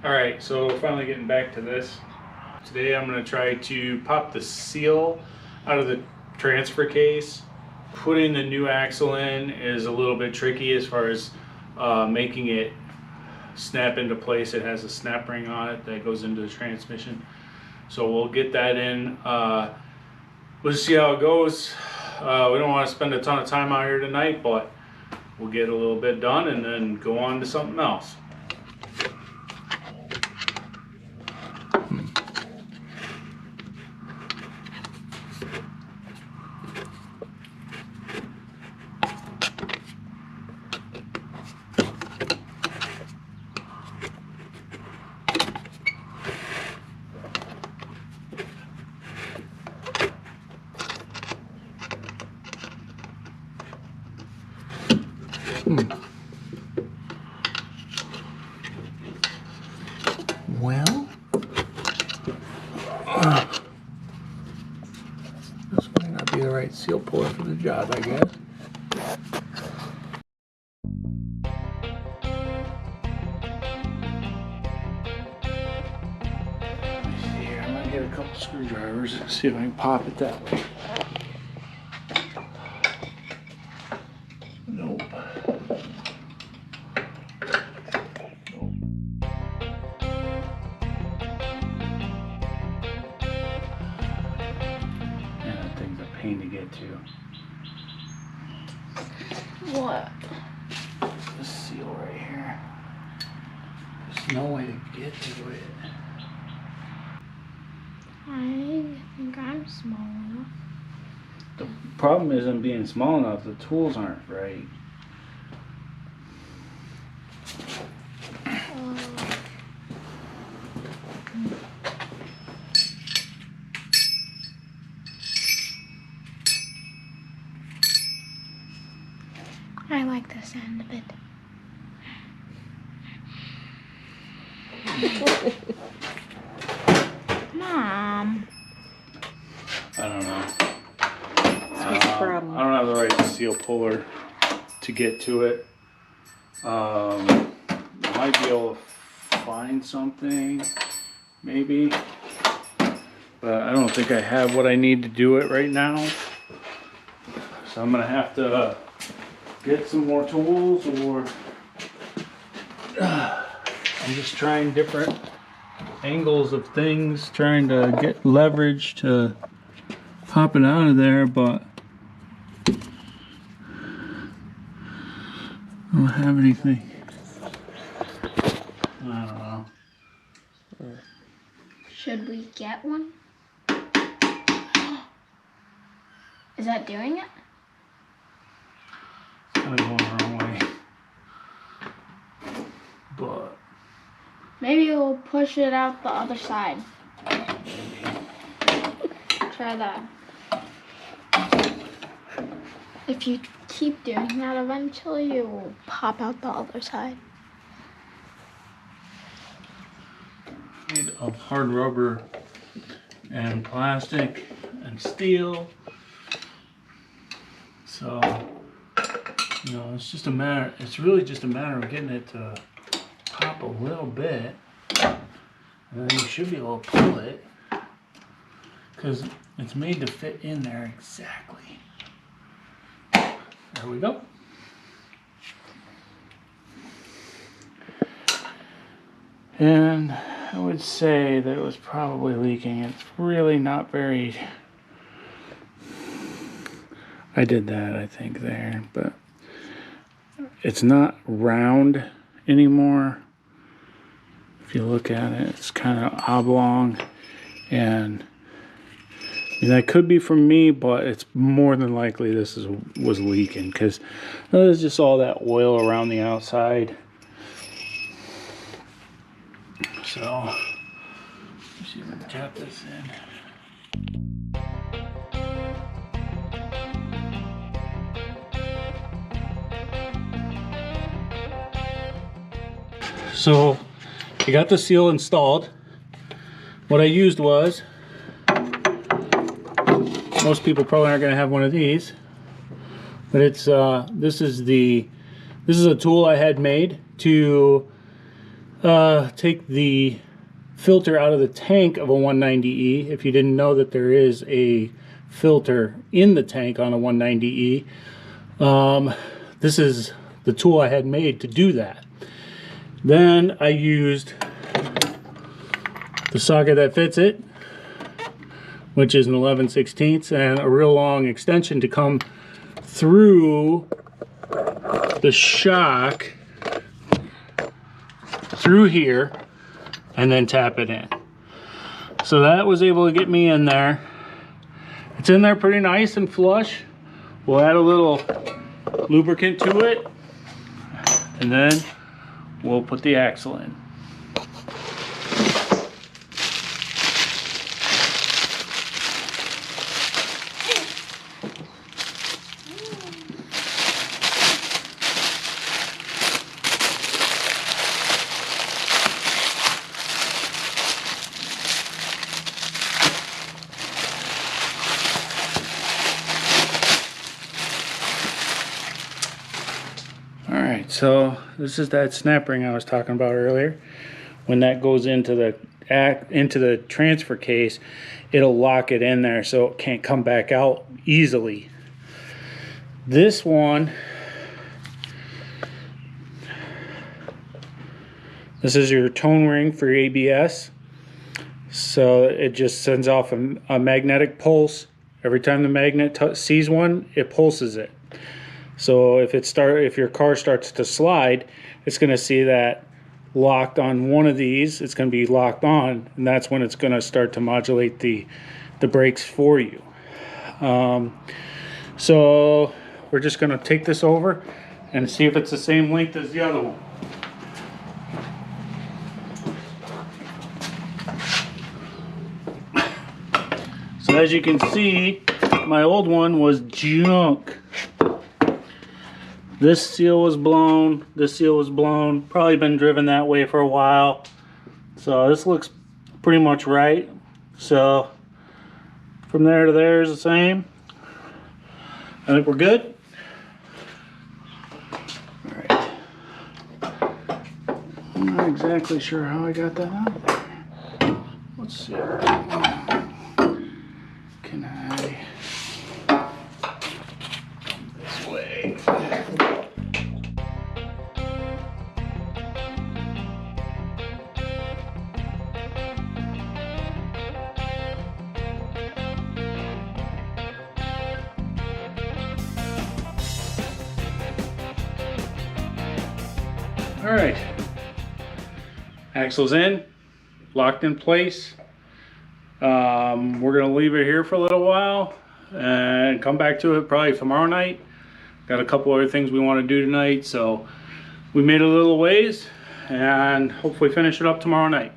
Alright, so finally getting back to this. Today I'm going to try to pop the seal out of the transfer case. Putting the new axle in is a little bit tricky as far as making it snap into place. It has a snap ring on it that goes into the transmission. So we'll get that in. We'll just see how it goes. We don't want to spend a ton of time out here tonight, but we'll get a little bit done and then go on to something else. Well, this might not be the right seal puller for the job, I guess. Let me see here. I might get a couple screwdrivers and see if I can pop it that way. Nope. Pain to get to. What? This seal right here. There's no way to get to it. I think I'm small enough. The problem is I'm being small enough, the tools aren't right. I like the sound of it. Mom. I don't know. What's the problem? I don't have the right seal puller to get to it. I might be able to find something, maybe. But I don't think I have what I need to do it right now. So I'm going to have to get some more tools, or I'm just trying different angles of things, trying to get leverage to pop it out of there, but I don't have anything. I don't know. Should we get one? Is that doing it? Kind of going the wrong way. But Maybe we'll push it out the other side. Try that. If you keep doing that, eventually it will pop out the other side. made of hard rubber and plastic and steel. So, you know, it's really just a matter of getting it to pop a little bit, and then you should be able to pull it, because it's made to fit in there exactly. There we go. And I would say that it was probably leaking. It's really not very... I did that, I think, there, but it's not round anymore. If you look at it, it's kind of oblong, and that could be from me, but it's more than likely this was leaking, because there's just all that oil around the outside. So, let's see if we can tap this in. So, I got the seal installed. What I used was, most people probably aren't going to have one of these, but it's this is a tool I had made to take the filter out of the tank of a 190E. If you didn't know that there is a filter in the tank on a 190E, this is the tool I had made to do that. Then I used the socket that fits it, which is an 11/16, and a real long extension to come through the shock through here and then tap it in. So that was able to get me in there. It's in there pretty nice and flush. We'll add a little lubricant to it, and then we'll put the axle in. Alright, so this is that snap ring I was talking about earlier. When that goes into the transfer case, it'll lock it in there so it can't come back out easily. This one, this is your tone ring for your ABS. So it just sends off a magnetic pulse. Every time the magnet sees one, it pulses it. So if your car starts to slide, it's going to see that locked on one of these. It's going to be locked on, and that's when it's going to start to modulate the brakes for you. So we're just going to take this over and see if it's the same length as the other one. So as you can see, my old one was junk. This seal was blown, this seal was blown, probably been driven that way for a while. So this looks pretty much right. So from there to there is the same. I think we're good. All right. I'm not exactly sure how I got that out there. Let's see. Can I come this way? All right, axle's in, locked in place. We're gonna leave it here for a little while and come back to it probably tomorrow night. Got a couple other things we want to do tonight, so we made a little ways and hopefully finish it up tomorrow night.